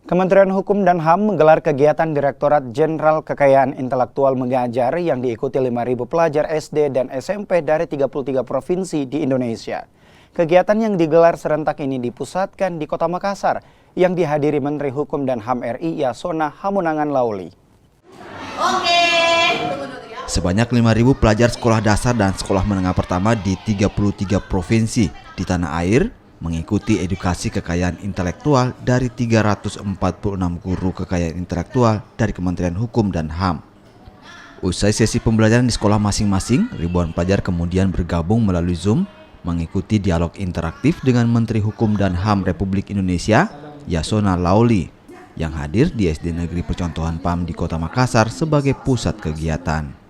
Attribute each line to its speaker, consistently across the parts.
Speaker 1: Kementerian Hukum dan HAM menggelar kegiatan Direktorat Jenderal Kekayaan Intelektual Mengajar yang diikuti 5.000 pelajar SD dan SMP dari 33 provinsi di Indonesia. Kegiatan yang digelar serentak ini dipusatkan di Kota Makassar yang dihadiri Menteri Hukum dan HAM RI Yasona Hamunangan Lauli.
Speaker 2: Sebanyak 5.000 pelajar sekolah dasar dan sekolah menengah pertama di 33 provinsi di tanah air mengikuti edukasi kekayaan intelektual dari 346 guru kekayaan intelektual dari Kementerian Hukum dan HAM. Usai sesi pembelajaran di sekolah masing-masing, ribuan pelajar kemudian bergabung melalui Zoom mengikuti dialog interaktif dengan Menteri Hukum dan HAM Republik Indonesia, Yasona Lauli, yang hadir di SD Negeri Percontohan PAM di Kota Makassar sebagai pusat kegiatan.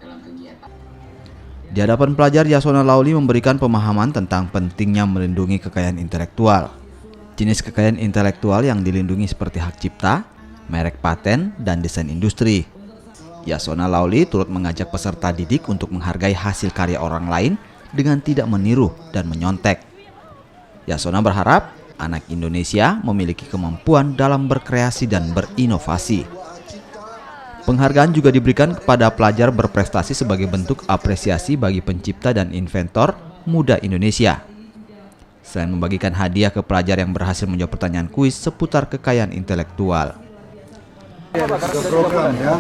Speaker 2: Di hadapan pelajar, Yasona Lauli memberikan pemahaman tentang pentingnya melindungi kekayaan intelektual. Jenis kekayaan intelektual yang dilindungi seperti hak cipta, merek paten, dan desain industri. Yasona Lauli turut mengajak peserta didik untuk menghargai hasil karya orang lain dengan tidak meniru dan menyontek. Yasona berharap anak Indonesia memiliki kemampuan dalam berkreasi dan berinovasi. Penghargaan juga diberikan kepada pelajar berprestasi sebagai bentuk apresiasi bagi pencipta dan inventor muda Indonesia. Selain membagikan hadiah ke pelajar yang berhasil menjawab pertanyaan kuis seputar kekayaan intelektual.
Speaker 3: Program ya.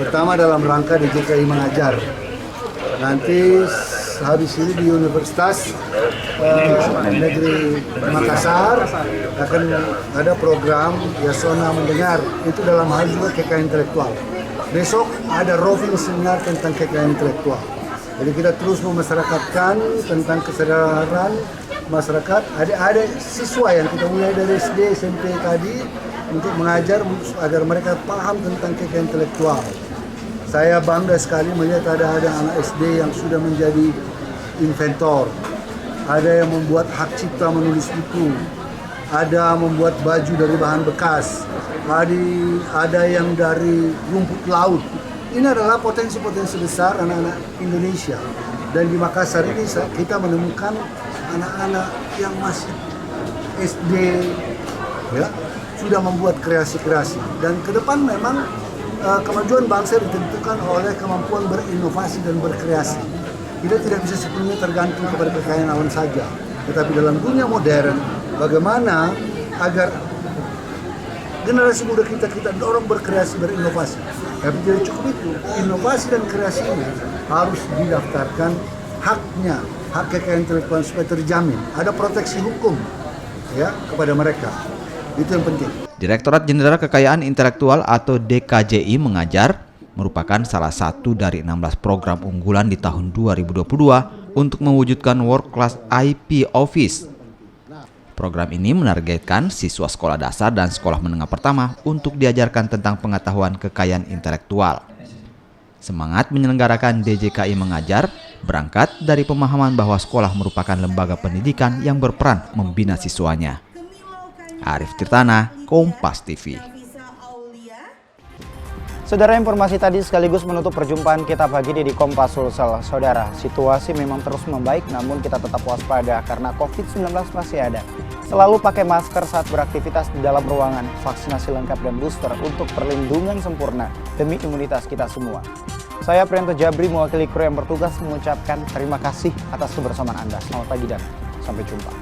Speaker 3: Pertama dalam rangka DJKI Mengajar. Nanti habis ini di Universitas Negeri Makassar akan ada program Yasona Mendengar, itu dalam hal juga kekayaan intelektual. Besok ada roving seminar tentang kekayaan intelektual. Jadi kita terus memasyarakatkan tentang kesadaran masyarakat, ada siswa yang kita mulai dari SD, SMP tadi untuk mengajar agar mereka paham tentang kekayaan intelektual. Saya bangga sekali melihat ada anak SD yang sudah menjadi inventor, ada yang membuat hak cipta menulis buku, ada membuat baju dari bahan bekas, ada yang dari rumput laut. Ini adalah potensi-potensi besar anak-anak Indonesia. Dan di Makassar ini kita menemukan anak-anak yang masih SD, ya, sudah membuat kreasi-kreasi. Dan ke depan memang kemajuan bangsa ditentukan oleh kemampuan berinovasi dan berkreasi. Kita tidak bisa sepenuhnya tergantung kepada kekayaan alam saja. Tetapi dalam dunia modern, bagaimana agar generasi muda kita dorong berkreasi, berinovasi. Tapi tidak cukup itu. Inovasi dan kreasi ini harus didaftarkan haknya, hak kekayaan intelektual supaya terjamin. Ada proteksi hukum ya kepada mereka. Itu yang penting.
Speaker 2: Direktorat Jenderal Kekayaan Intelektual atau DKJI Mengajar merupakan salah satu dari 16 program unggulan di tahun 2022 untuk mewujudkan World Class IP Office. Program ini menargetkan siswa sekolah dasar dan sekolah menengah pertama untuk diajarkan tentang pengetahuan kekayaan intelektual. Semangat menyelenggarakan DJKI Mengajar berangkat dari pemahaman bahwa sekolah merupakan lembaga pendidikan yang berperan membina siswanya. Arif Tirtana, Kompas TV.
Speaker 1: Saudara, informasi tadi sekaligus menutup perjumpaan kita pagi ini di Kompas Sulsel. Saudara, situasi memang terus membaik namun kita tetap waspada karena COVID-19 masih ada. Selalu pakai masker saat beraktivitas di dalam ruangan, vaksinasi lengkap dan booster untuk perlindungan sempurna demi imunitas kita semua. Saya Prianto Jabri mewakili kru yang bertugas mengucapkan terima kasih atas kebersamaan Anda. Selamat pagi dan sampai jumpa.